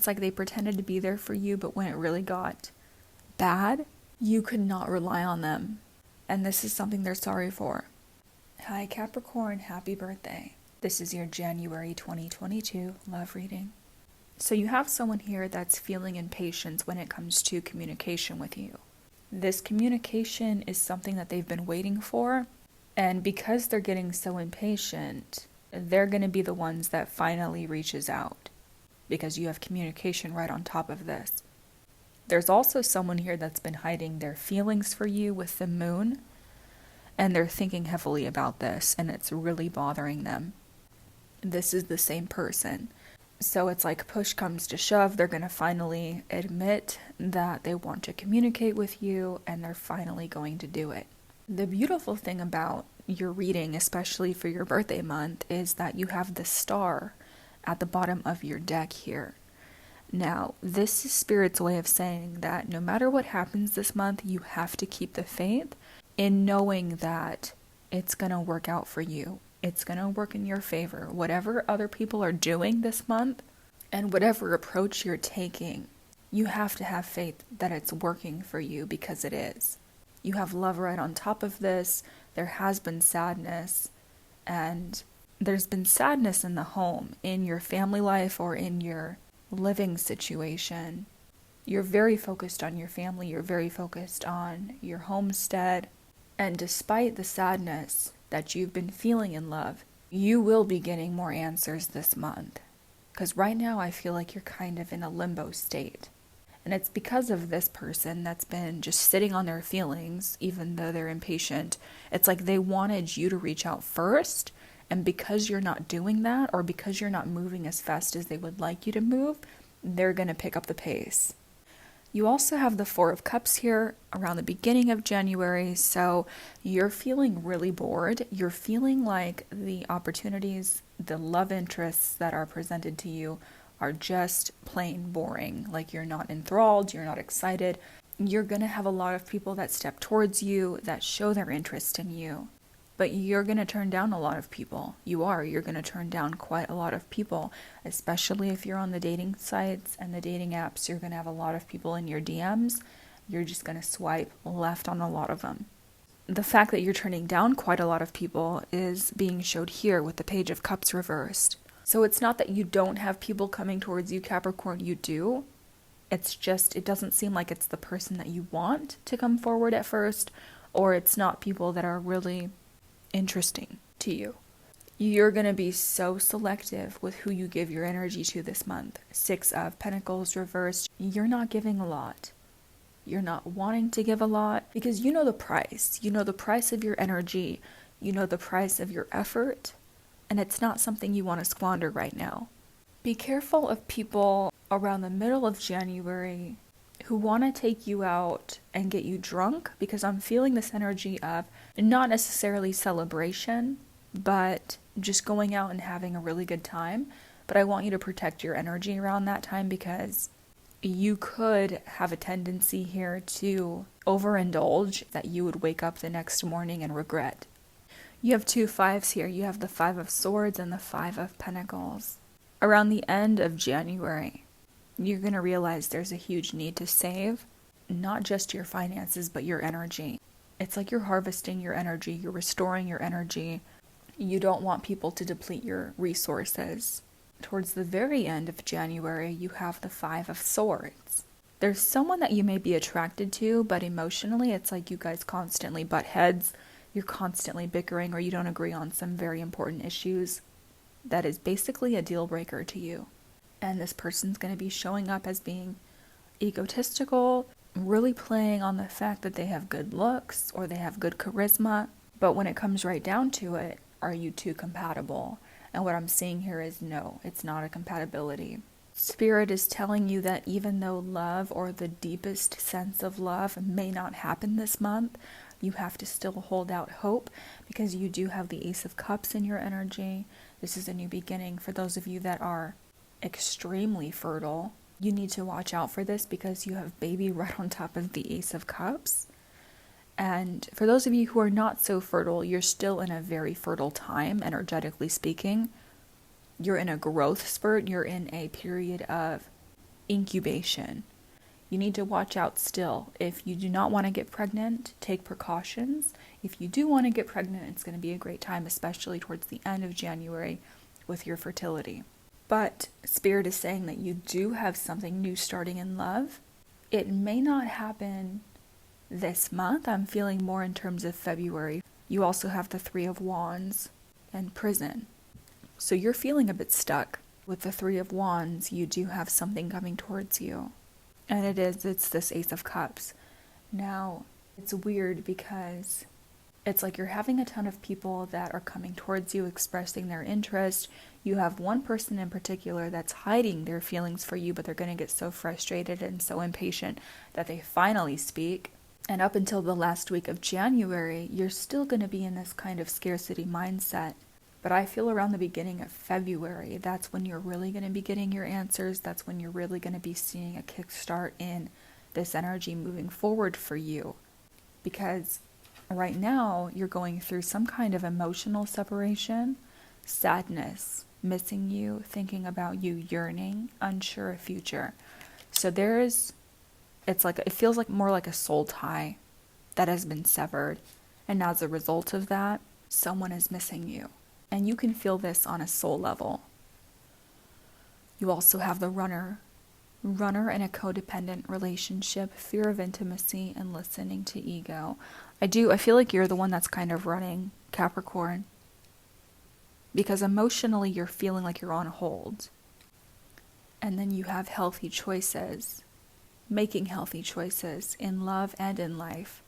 It's like they pretended to be there for you, but when it really got bad, you could not rely on them. And this is something they're sorry for. Hi Capricorn, happy birthday. This is your January 2022 love reading. So you have someone here that's feeling impatience when it comes to communication with you. This communication is something that they've been waiting for, and because they're getting so impatient, they're going to be the ones that finally reaches out, because you have communication right on top of this. There's also someone here that's been hiding their feelings for you with the moon, and they're thinking heavily about this, and it's really bothering them. This is the same person. So it's like push comes to shove, they're going to finally admit that they want to communicate with you, and they're finally going to do it. The beautiful thing about your reading, especially for your birthday month, is that you have the star at the bottom of your deck here. Now, this is Spirit's way of saying that no matter what happens this month, you have to keep the faith in knowing that it's going to work out for you. It's going to work in your favor. Whatever other people are doing this month and whatever approach you're taking, you have to have faith that it's working for you, because it is. You have love right on top of this. There has been sadness, and there's been sadness in the home, in your family life or in your living situation. You're very focused on your family. You're very focused on your homestead. And despite the sadness that you've been feeling in love, you will be getting more answers this month. Because right now I feel like you're kind of in a limbo state. And it's because of this person that's been just sitting on their feelings, even though they're impatient. It's like they wanted you to reach out first, and because you're not doing that, or because you're not moving as fast as they would like you to move, they're going to pick up the pace. You also have the Four of Cups here around the beginning of January, so you're feeling really bored. You're feeling like the opportunities, the love interests that are presented to you are just plain boring. Like you're not enthralled, you're not excited. You're going to have a lot of people that step towards you, that show their interest in you. But you're going to turn down a lot of people. You're going to turn down quite a lot of people, especially if you're on the dating sites and the dating apps. You're going to have a lot of people in your DMs. You're just going to swipe left on a lot of them. The fact that you're turning down quite a lot of people is being showed here with the Page of Cups reversed. So it's not that you don't have people coming towards you, Capricorn, you do. It's just, it doesn't seem like it's the person that you want to come forward at first, or it's not people that are really interesting to you. You're going to be so selective with who you give your energy to this month. Six of Pentacles reversed. You're not giving a lot. You're not wanting to give a lot because you know the price. You know the price of your energy. You know the price of your effort. And it's not something you want to squander right now. Be careful of people around the middle of January who want to take you out and get you drunk, because I'm feeling this energy of not necessarily celebration, but just going out and having a really good time. But I want you to protect your energy around that time, because you could have a tendency here to overindulge that you would wake up the next morning and regret. You have two fives here. You have the Five of Swords and the Five of Pentacles. Around the end of January, you're going to realize there's a huge need to save, not just your finances, but your energy. It's like you're harvesting your energy, you're restoring your energy. You don't want people to deplete your resources. Towards the very end of January, you have the Five of Swords. There's someone that you may be attracted to, but emotionally, it's like you guys constantly butt heads. You're constantly bickering, or you don't agree on some very important issues. That is basically a deal breaker to you. And this person's going to be showing up as being egotistical, really playing on the fact that they have good looks or they have good charisma. But when it comes right down to it, are you two compatible? And what I'm seeing here is no, it's not a compatibility. Spirit is telling you that even though love, or the deepest sense of love, may not happen this month, you have to still hold out hope, because you do have the Ace of Cups in your energy. This is a new beginning. For those of you that are extremely fertile, you need to watch out for this, because you have baby right on top of the Ace of Cups. And for those of you who are not so fertile, you're still in a very fertile time, energetically speaking. You're in a growth spurt. You're in a period of incubation. You need to watch out still. If you do not want to get pregnant, take precautions. If you do want to get pregnant, it's going to be a great time, especially towards the end of January with your fertility. But Spirit is saying that you do have something new starting in love. It may not happen this month. I'm feeling more in terms of February. You also have the Three of Wands and Prison. So you're feeling a bit stuck. With the Three of Wands, you do have something coming towards you. And it's this Ace of Cups. Now, it's weird because it's like you're having a ton of people that are coming towards you, expressing their interest. You have one person in particular that's hiding their feelings for you, but they're going to get so frustrated and so impatient that they finally speak. And up until the last week of January, you're still going to be in this kind of scarcity mindset. But I feel around the beginning of February, that's when you're really going to be getting your answers. That's when you're really going to be seeing a kickstart in this energy moving forward for you. Because right now, you're going through some kind of emotional separation, sadness, missing you, thinking about you, yearning, unsure of future. So it feels like more like a soul tie that has been severed. And as a result of that, someone is missing you. And you can feel this on a soul level. You also have the runner in a codependent relationship, fear of intimacy, and listening to ego. I feel like you're the one that's kind of running, Capricorn. Because emotionally you're feeling like you're on hold. And then you have healthy choices. Making healthy choices in love and in life.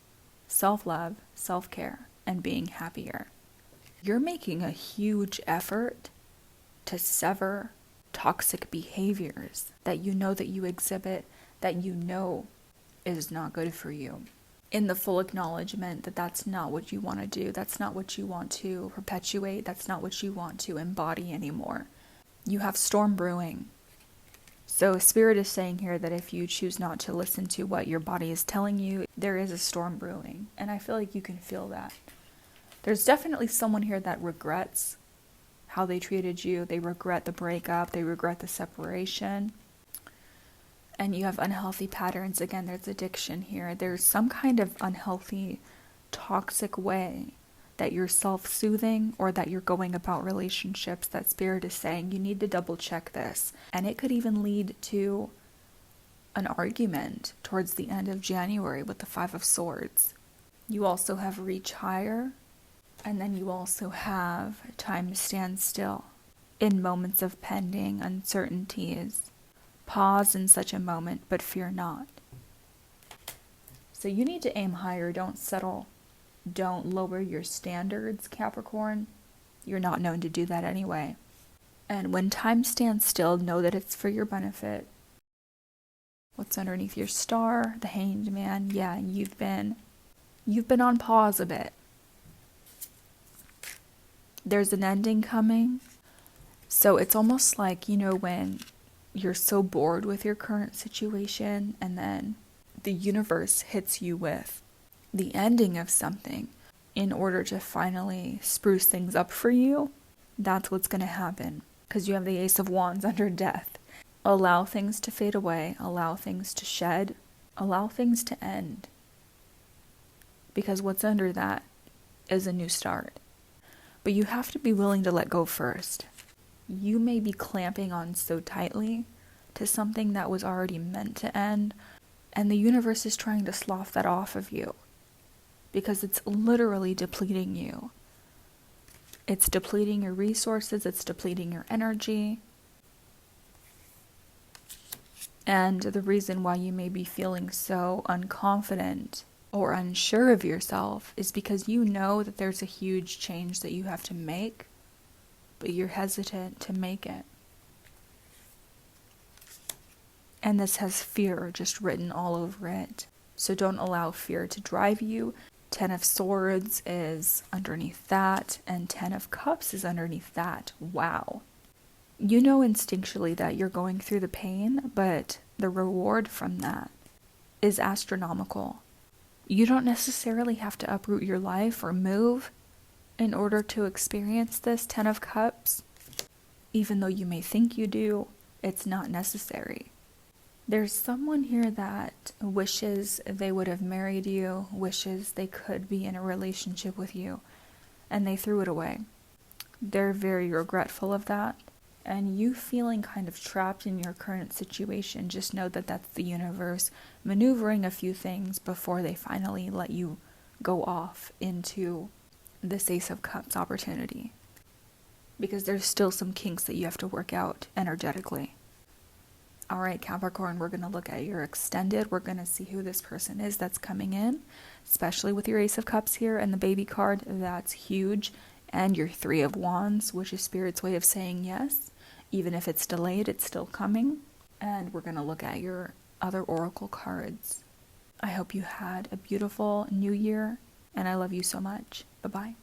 Self-love, self-care, and being happier. You're making a huge effort to sever toxic behaviors that you know that you exhibit, that you know is not good for you. In the full acknowledgement that that's not what you want to do, that's not what you want to perpetuate, that's not what you want to embody anymore. You have storm brewing. So Spirit is saying here that if you choose not to listen to what your body is telling you, there is a storm brewing. And I feel like you can feel that. There's definitely someone here that regrets how they treated you. They regret the breakup. They regret the separation. And you have unhealthy patterns. Again, there's addiction here. There's some kind of unhealthy, toxic way that you're self-soothing or that you're going about relationships that Spirit is saying you need to double check this. And it could even lead to an argument towards the end of January with the Five of Swords. You also have reach higher. And then you also have time to stand still in moments of pending uncertainties. Pause in such a moment, but fear not. So you need to aim higher. Don't settle. Don't lower your standards, Capricorn. You're not known to do that anyway. And when time stands still, know that it's for your benefit. What's underneath your star? The Hanged Man. Yeah, you've been on pause a bit. There's an ending coming. So it's almost like, when you're so bored with your current situation and then the universe hits you with the ending of something in order to finally spruce things up for you. That's what's going to happen because you have the Ace of Wands under death. Allow things to fade away. Allow things to shed. Allow things to end. Because what's under that is a new start. But you have to be willing to let go first. You may be clamping on so tightly to something that was already meant to end, and the universe is trying to slough that off of you because it's literally depleting you. It's depleting your resources, it's depleting your energy. And the reason why you may be feeling so unconfident or unsure of yourself is because you know that there's a huge change that you have to make, but you're hesitant to make it. And this has fear just written all over it. So don't allow fear to drive you. 10 of Swords is underneath that, and 10 of Cups is underneath that. Wow. You know instinctually that you're going through the pain, but the reward from that is astronomical. You don't necessarily have to uproot your life or move in order to experience this 10 of Cups. Even though you may think you do, it's not necessary. There's someone here that wishes they would have married you, wishes they could be in a relationship with you, and they threw it away. They're very regretful of that. And you feeling kind of trapped in your current situation, just know that that's the universe maneuvering a few things before they finally let you go off into this Ace of Cups opportunity. Because there's still some kinks that you have to work out energetically. Alright, Capricorn, we're going to look at your extended. We're going to see who this person is that's coming in, especially with your Ace of Cups here and the baby card. That's huge. And your Three of Wands, which is Spirit's way of saying yes. Even if it's delayed, it's still coming. And we're going to look at your other oracle cards. I hope you had a beautiful new year, and I love you so much. Bye-bye.